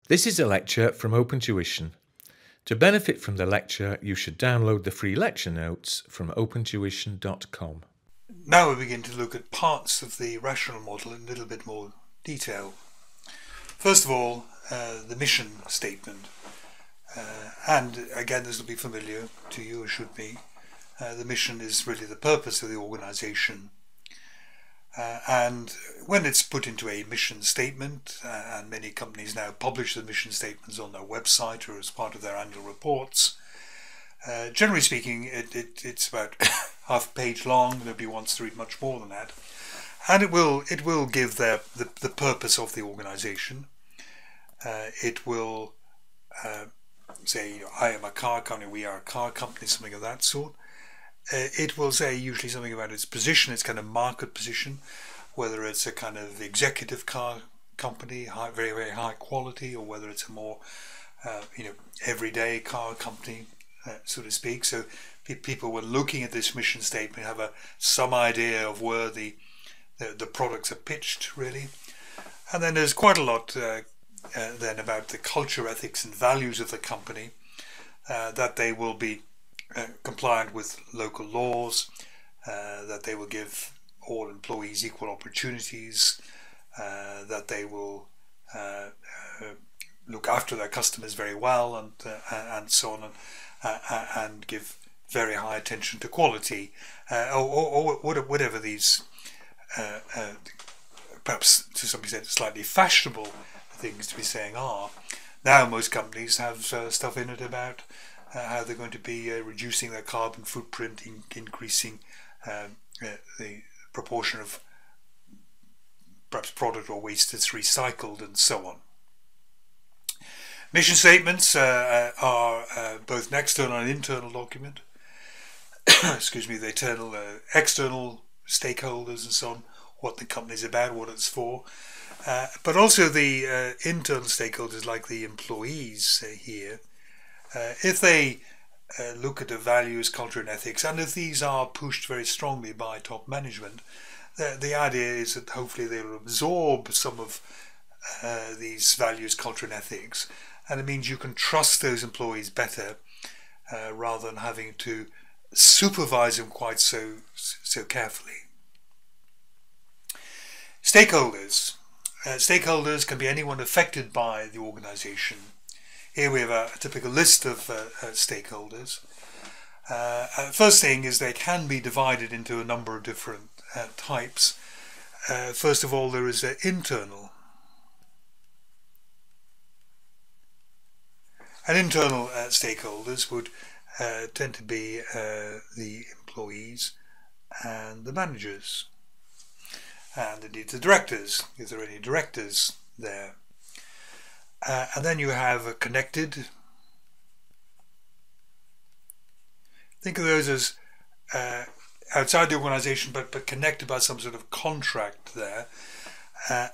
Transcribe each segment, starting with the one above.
This is a lecture from OpenTuition. To benefit from the lecture, you should download the free lecture notes from opentuition.com. Now we begin to look at parts of the rational model in a little bit more detail. First of all, the mission statement. And again, this will be familiar to you, or should be. The mission is really the purpose of the organization. And when it's put into a mission statement, and many companies now publish the mission statements on their website or as part of their annual reports, generally speaking, it's about half a page long. Nobody wants to read much more than that. And it will give the purpose of the organization. It will say, I am a car company, we are a car company, something of that sort. It will say usually something about its position, its kind of market position, whether it's a kind of executive car company, very, very high quality, or whether it's a more, everyday car company, so to speak. So people, when looking at this mission statement, have some idea of where the products are pitched, really. And then there's quite a lot then about the culture, ethics, and values of the company, that they will be compliant with local laws, that they will give all employees equal opportunities, that they will look after their customers very well, and so on, and give very high attention to quality, or whatever these perhaps to some extent slightly fashionable things to be saying are. Now most companies have stuff in it about how they're going to be reducing their carbon footprint, increasing the proportion of perhaps product or waste that's recycled, and so on. Mission statements are both an external and internal document. Excuse me, they tell external stakeholders and so on what the company's about, what it's for, but also the internal stakeholders like the employees here. If they look at the values, culture and ethics, and if these are pushed very strongly by top management, the idea is that hopefully they will absorb some of these values, culture and ethics, and it means you can trust those employees better rather than having to supervise them quite so carefully. Stakeholders. Stakeholders can be anyone affected by the organization. Here we have a typical list of stakeholders. First thing is they can be divided into a number of different types. First of all, there is internal. And internal stakeholders would tend to be the employees and the managers, and indeed the directors, if there are any directors there. And then you have connected. Think of those as outside the organization, but connected by some sort of contract there.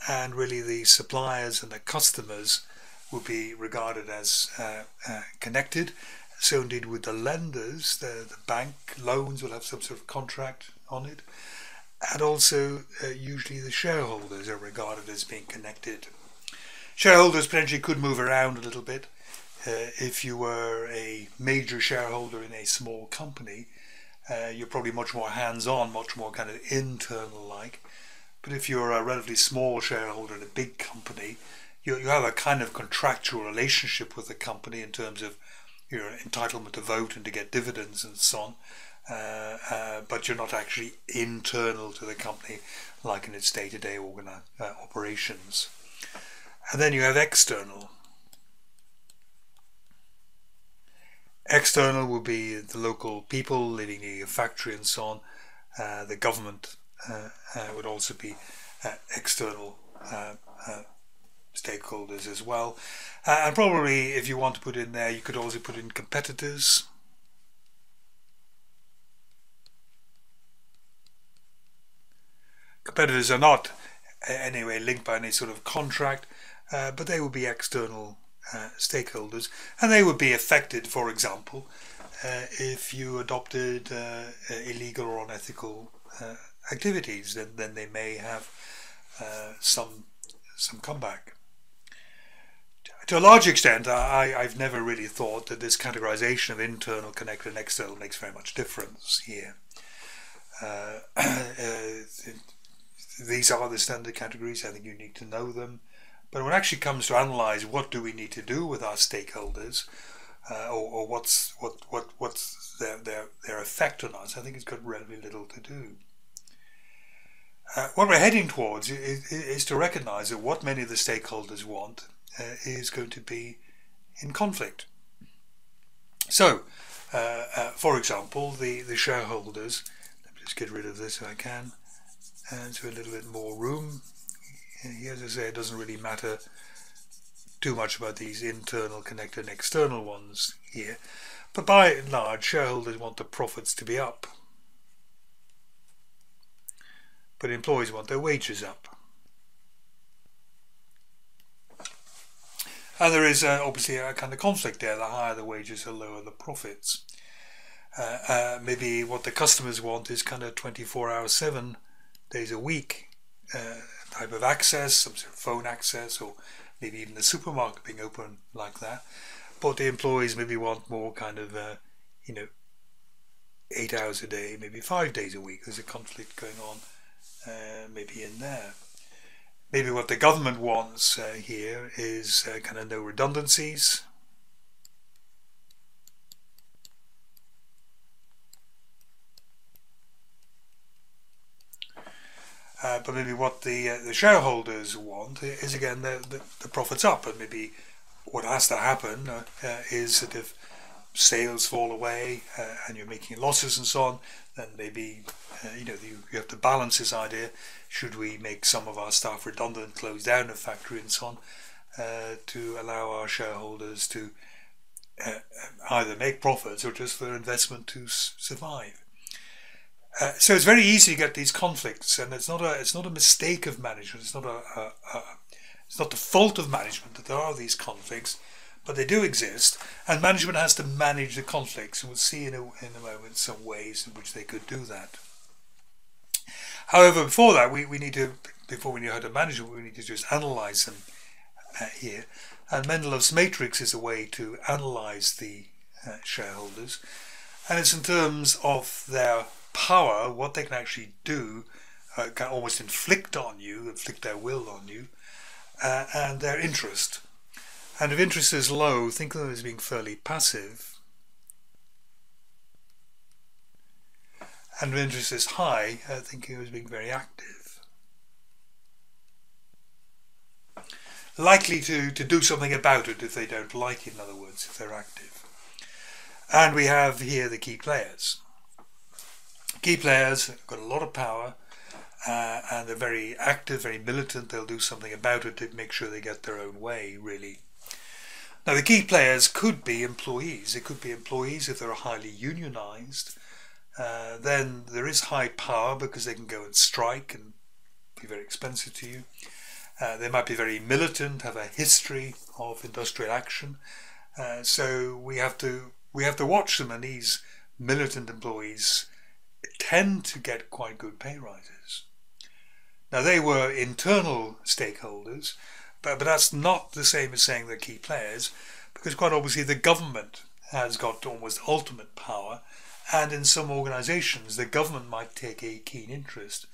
And really the suppliers and the customers will be regarded as connected. So indeed with the lenders, the bank loans will have some sort of contract on it. And also usually the shareholders are regarded as being connected. Shareholders potentially could move around a little bit. If you were a major shareholder in a small company, you're probably much more hands-on, much more kind of internal-like. But if you're a relatively small shareholder in a big company, you have a kind of contractual relationship with the company in terms of your entitlement to vote and to get dividends and so on. But you're not actually internal to the company like in its day-to-day operations. And then you have external. External will be the local people living in a factory and so on. The government would also be external stakeholders as well. And probably if you want to put in there, you could also put in competitors. Competitors are not anyway linked by any sort of contract, but they would be external stakeholders, and they would be affected, for example, if you adopted illegal or unethical activities, then they may have some comeback. To a large extent, I've never really thought that this categorization of internal, connected and external makes very much difference here. These are the standard categories. I think you need to know them. But when it actually comes to analyze what do we need to do with our stakeholders, or what's their effect on us, I think it's got relatively little to do. What we're heading towards is to recognize that what many of the stakeholders want is going to be in conflict. So, for example, the shareholders, let me just get rid of this if I can, and so a little bit more room. Here, as I say, it doesn't really matter too much about these internal, connected and external ones here, but by and large, shareholders want the profits to be up, but employees want their wages up. And there is obviously a kind of conflict there. The higher the wages, the lower the profits. Maybe what the customers want is kind of 24 hours, 7 days a week type of access, some sort of phone access, or maybe even the supermarket being open like that. But the employees maybe want more kind of, 8 hours a day, maybe 5 days a week. There's a conflict going on maybe in there. Maybe what the government wants here is kind of no redundancies. But maybe what the shareholders want is again the profits up, and maybe what has to happen is that if sales fall away and you're making losses and so on, then maybe you have to balance this idea. Should we make some of our staff redundant, close down a factory and so on, to allow our shareholders to either make profits or just for their investment to survive? So it's very easy to get these conflicts, and it's not a mistake of management. It's not the fault of management that there are these conflicts, but they do exist, and management has to manage the conflicts, and we'll see in a moment some ways in which they could do that. However, before that, before we know how to manage them, we need to just analyze them here. And Mendelow's matrix is a way to analyze the shareholders, and it's in terms of their power, what they can actually do, can almost inflict their will on you, and their interest. And if interest is low, think of them as being fairly passive. And if interest is high, think of them as being very active. Likely to do something about it if they don't like it, in other words, if they're active. And we have here the key players. Key players have got a lot of power, and they're very active, very militant. They'll do something about it to make sure they get their own way, really. Now, the key players could be employees. It could be employees if they're highly unionized. Then there is high power because they can go and strike and be very expensive to you. They might be very militant, have a history of industrial action. So we have to watch them, and these militant employees tend to get quite good pay rises. Now, they were internal stakeholders, but that's not the same as saying they're key players, because quite obviously the government has got almost ultimate power, and in some organisations the government might take a keen interest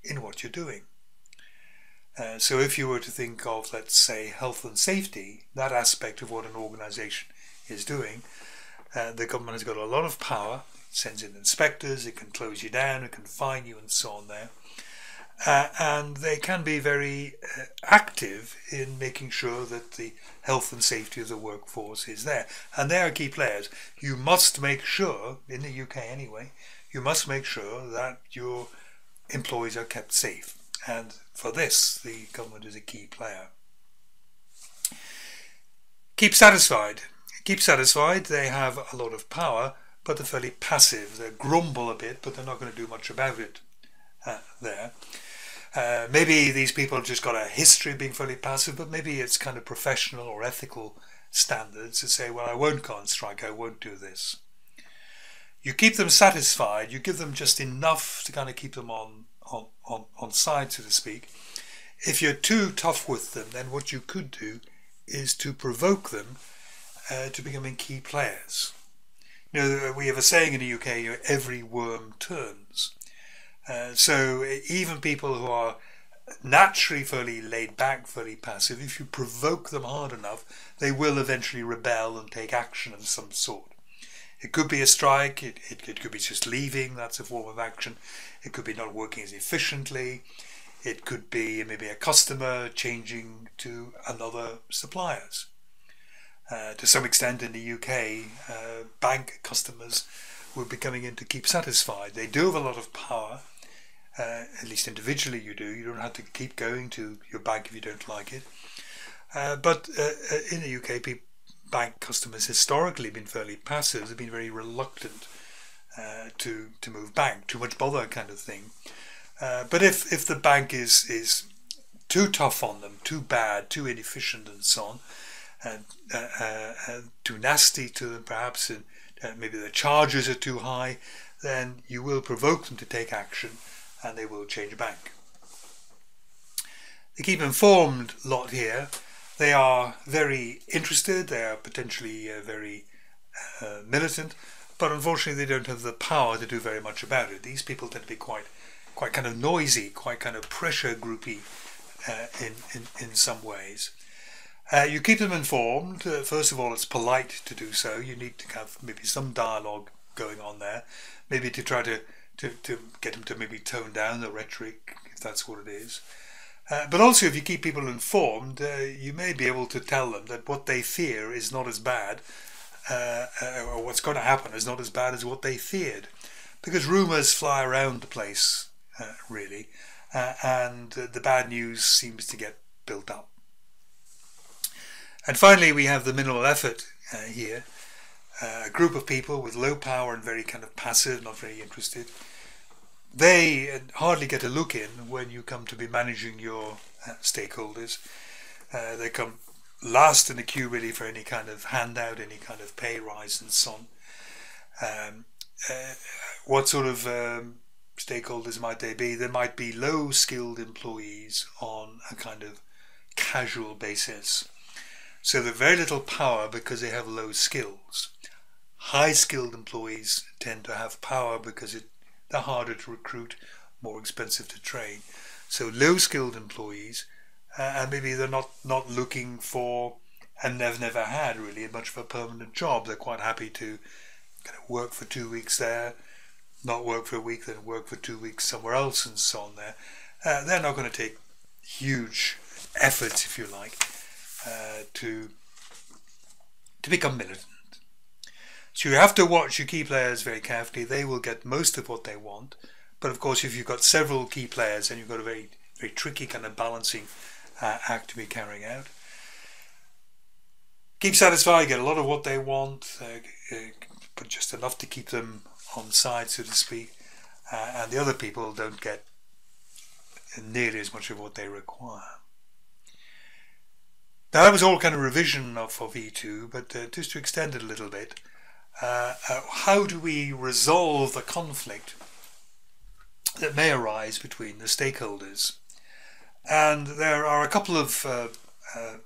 in what you're doing. So if you were to think of, let's say, health and safety, that aspect of what an organisation is doing, the government has got a lot of power. It sends in inspectors, it can close you down, it can fine you and so on there. And they can be very active in making sure that the health and safety of the workforce is there. And they are key players. You must make sure, in the UK anyway, you must make sure that your employees are kept safe. And for this, the government is a key player. Keep satisfied. Keep satisfied. They have a lot of power, but they're fairly passive. They grumble a bit, but they're not going to do much about it there. Maybe these people have just got a history of being fairly passive, but maybe it's kind of professional or ethical standards to say, well, I won't go on strike, I won't do this. You keep them satisfied, you give them just enough to kind of keep them on side, so to speak. If you're too tough with them, then what you could do is to provoke them to becoming key players. You know, we have a saying in the UK, every worm turns. So even people who are naturally fairly laid back, fairly passive, if you provoke them hard enough, they will eventually rebel and take action of some sort. It could be a strike, it could be just leaving, that's a form of action. It could be not working as efficiently. It could be maybe a customer changing to another suppliers. To some extent in the UK, bank customers were becoming into Keep Satisfied. They do have a lot of power, at least individually you do. You don't have to keep going to your bank if you don't like it. But in the UK, bank customers historically been fairly passive. They've been very reluctant to move bank, too much bother kind of thing. But if the bank is too tough on them, too bad, too inefficient and so on, too nasty to them perhaps, and maybe the charges are too high, then you will provoke them to take action and they will change bank. The Keep Informed lot here, they are very interested, they are potentially very militant, but unfortunately they don't have the power to do very much about it. These people tend to be quite kind of noisy, quite kind of pressure groupy in some ways. You keep them informed. First of all, it's polite to do so. You need to have maybe some dialogue going on there, maybe to try to get them to maybe tone down the rhetoric, if that's what it is. But also, if you keep people informed, you may be able to tell them that what they fear is not as bad, or what's going to happen is not as bad as what they feared. Because rumours fly around the place, really, and the bad news seems to get built up. And finally, we have the minimal effort here. A group of people with low power and very kind of passive, not very interested. They hardly get a look in when you come to be managing your stakeholders. They come last in the queue really for any kind of handout, any kind of pay rise and so on. What sort of stakeholders might they be? There might be low-skilled employees on a kind of casual basis. So they're very little power because they have low skills. High-skilled employees tend to have power because they're harder to recruit, more expensive to train. So low-skilled employees, and maybe they're not looking for, and they've never had really much of a permanent job. They're quite happy to kind of work for 2 weeks there, not work for a week, then work for 2 weeks somewhere else and so on there. They're not going to take huge efforts, if you like, to become militant. So you have to watch your key players very carefully. They will get most of what they want, but of course if you've got several key players, then you've got a very tricky kind of balancing act to be carrying out. Keep Satisfied, get a lot of what they want, but just enough to keep them on side, so to speak, and the other people don't get nearly as much of what they require. Now that was all kind of revision of E2, but just to extend it a little bit, how do we resolve the conflict that may arise between the stakeholders? And there are a couple of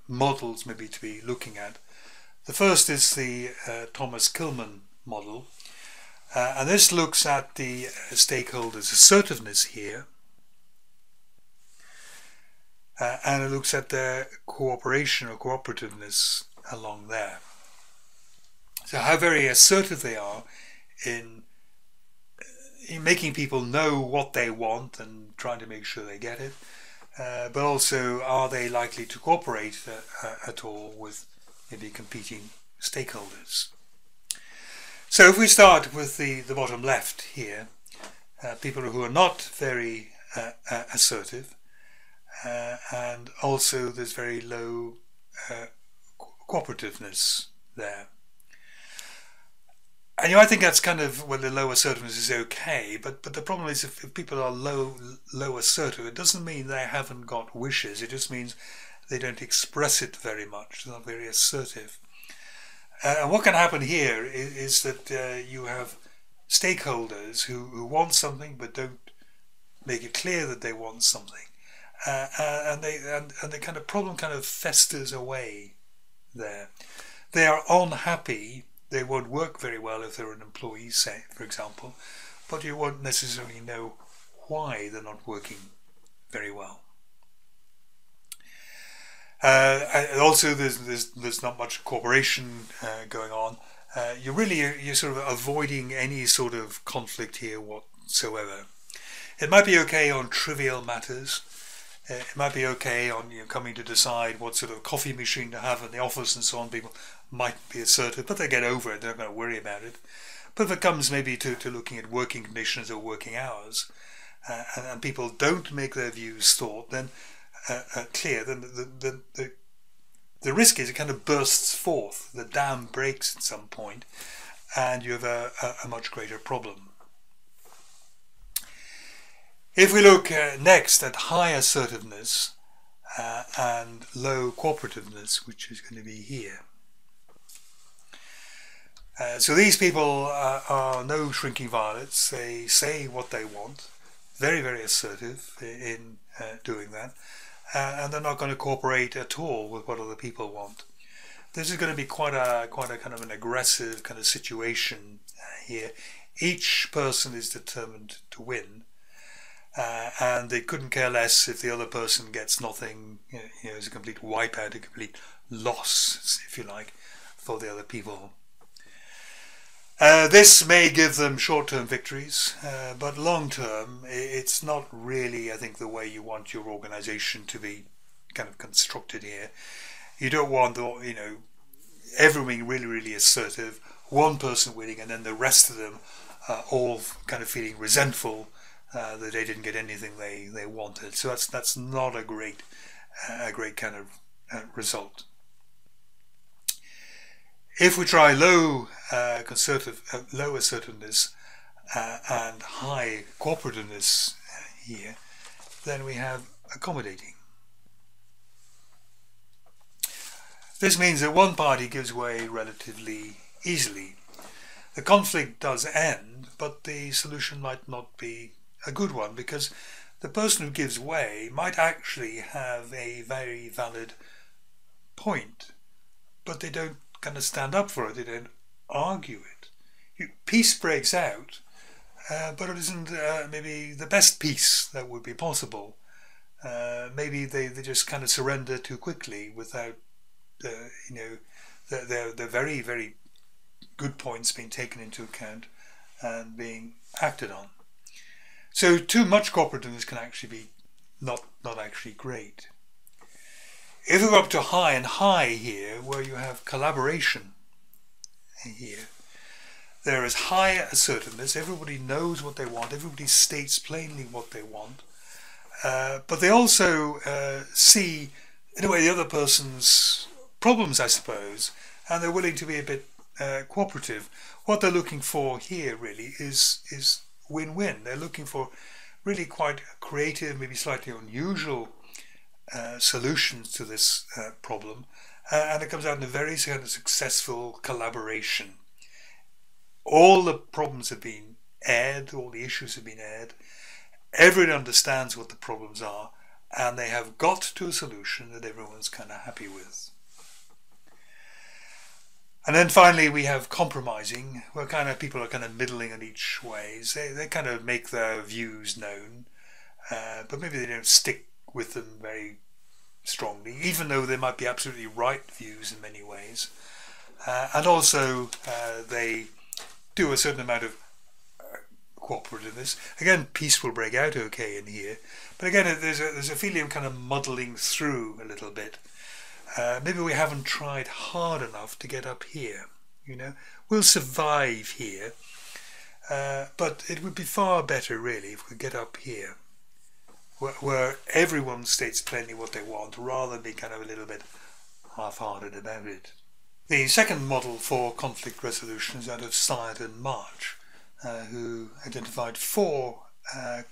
models maybe to be looking at. The first is the Thomas-Kilmann model, and this looks at the stakeholders' assertiveness here, and it looks at their cooperation or cooperativeness along there. So how very assertive they are in making people know what they want and trying to make sure they get it, but also are they likely to cooperate at all with maybe competing stakeholders. So if we start with the bottom left here, people who are not very assertive, and also there's very low cooperativeness there. And I think that's kind of, well, the low assertiveness is okay, but the problem is if people are low assertive, it doesn't mean they haven't got wishes, it just means they don't express it very much, they're not very assertive. And what can happen here is that you have stakeholders who want something but don't make it clear that they want something. And the kind of problem kind of festers away there. They are unhappy. They won't work very well if they're an employee, say, for example, but you won't necessarily know why they're not working very well. Also, there's not much cooperation going on. You're sort of avoiding any sort of conflict here whatsoever. It might be okay on trivial matters. It might be okay on coming to decide what sort of coffee machine to have in the office and so on. People might be assertive, but they get over it. They're not going to worry about it. But if it comes maybe to looking at working conditions or working hours, and people don't make their views thought, then clear, then the risk is it kind of bursts forth. The dam breaks at some point, and you have a much greater problem. If we look next at high assertiveness and low cooperativeness, which is going to be here. So these people are no shrinking violets. They say what they want, very, very assertive in doing that, and they're not going to cooperate at all with what other people want. This is going to be quite a kind of an aggressive kind of situation here. Each person is determined to win. And they couldn't care less if the other person gets nothing. It's a complete wipeout, a complete loss, if you like, for the other people. This may give them short-term victories, but long-term, it's not really, I think, the way you want your organisation to be kind of constructed here. You don't want, everyone being really, really assertive, one person winning, and then the rest of them all kind of feeling resentful that they didn't get anything they wanted. So that's not a great kind of result. If we try low assertiveness and high cooperativeness here, then we have accommodating. This means that one party gives way relatively easily. The conflict does end, but the solution might not be a good one, because the person who gives way might actually have a very valid point, but they don't kind of stand up for it, they don't argue it. Peace breaks out, but it isn't maybe the best peace that would be possible. Maybe they just kind of surrender too quickly without their very, very good points being taken into account and being acted on. So too much cooperativeness can actually be not actually great. If we go up to high and high here, where you have collaboration here, there is high assertiveness. Everybody knows what they want. Everybody states plainly what they want. But they also see, in a way, the other person's problems, I suppose, and they're willing to be a bit cooperative. What they're looking for here really is win-win. They're looking for really quite creative, maybe slightly unusual solutions to this problem, and it comes out in a very kind of successful collaboration. All the problems have been aired, all the issues have been aired, everyone understands what the problems are, and they have got to a solution that everyone's kind of happy with. And then finally we have compromising, where kind of people are kind of middling in each ways. They kind of make their views known, but maybe they don't stick with them very strongly, even though they might be absolutely right views in many ways. And also they do a certain amount of cooperativeness. Again, peace will break out okay in here, but again there's a feeling of kind of muddling through a little bit. Maybe we haven't tried hard enough to get up here. We'll survive here, but it would be far better really if we get up here, where everyone states plainly what they want, rather than be kind of a little bit half-hearted about it. The second model for conflict resolution is that of Cyert and March, who identified 4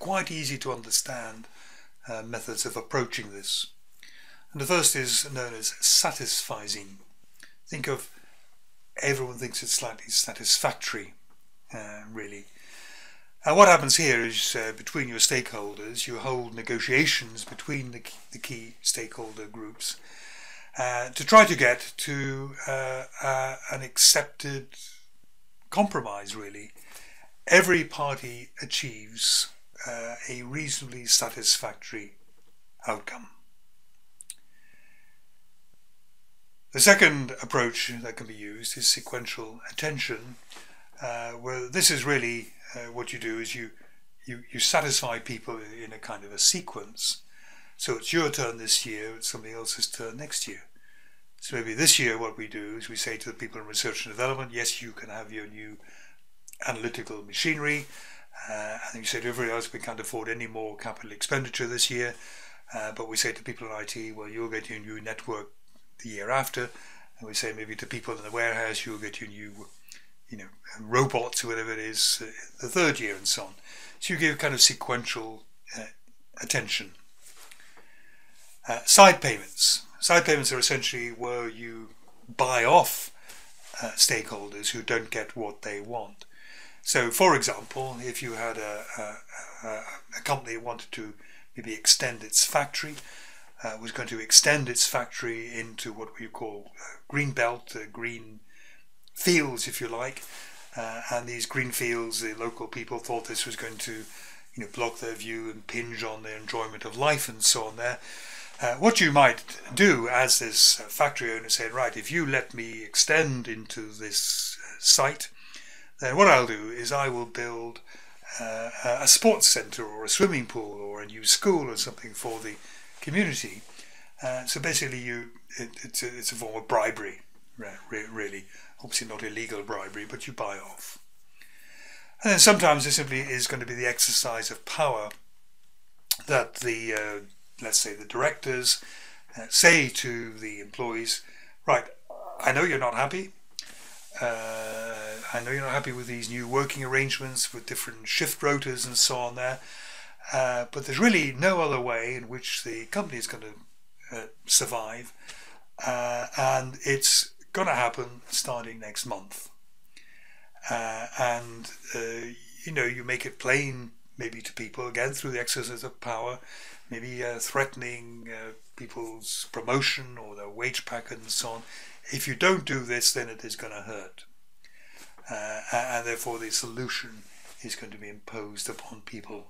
quite easy to understand methods of approaching this. And the first is known as satisficing. Think of everyone thinks it's slightly satisfactory, really. And what happens here is between your stakeholders, you hold negotiations between the key stakeholder groups, to try to get to an accepted compromise, really. Every party achieves a reasonably satisfactory outcome. The second approach that can be used is sequential attention, where this is really what you do is you satisfy people in a kind of a sequence. So it's your turn this year, it's somebody else's turn next year. So maybe this year what we do is we say to the people in research and development, yes, you can have your new analytical machinery, and you say to everybody else, we can't afford any more capital expenditure this year, but we say to people in IT, well, you'll get your new network the year after, and we say maybe to people in the warehouse, you'll get your new, robots or whatever it is the third year, and so on. So you give kind of sequential attention. Side payments. Side payments are essentially where you buy off stakeholders who don't get what they want. So, for example, if you had a company that wanted to maybe extend its factory, was going to extend its factory into what we call green belt, green fields, if you like, and these green fields, the local people thought this was going to, block their view and impinge on their enjoyment of life and so on there. What you might do as this factory owner said, right, if you let me extend into this site, then what I'll do is I will build a sports centre or a swimming pool or a new school or something for the community. So basically it's a form of bribery, really. Obviously not illegal bribery, but you buy off. And then sometimes there simply is going to be the exercise of power that the, let's say the directors say to the employees, right, I know you're not happy. I know you're not happy with these new working arrangements with different shift rotas and so on there. But there's really no other way in which the company is going to survive. And it's going to happen starting next month. You make it plain maybe to people, again, through the exercise of power, maybe threatening people's promotion or their wage packet and so on. If you don't do this, then it is going to hurt. And therefore the solution is going to be imposed upon people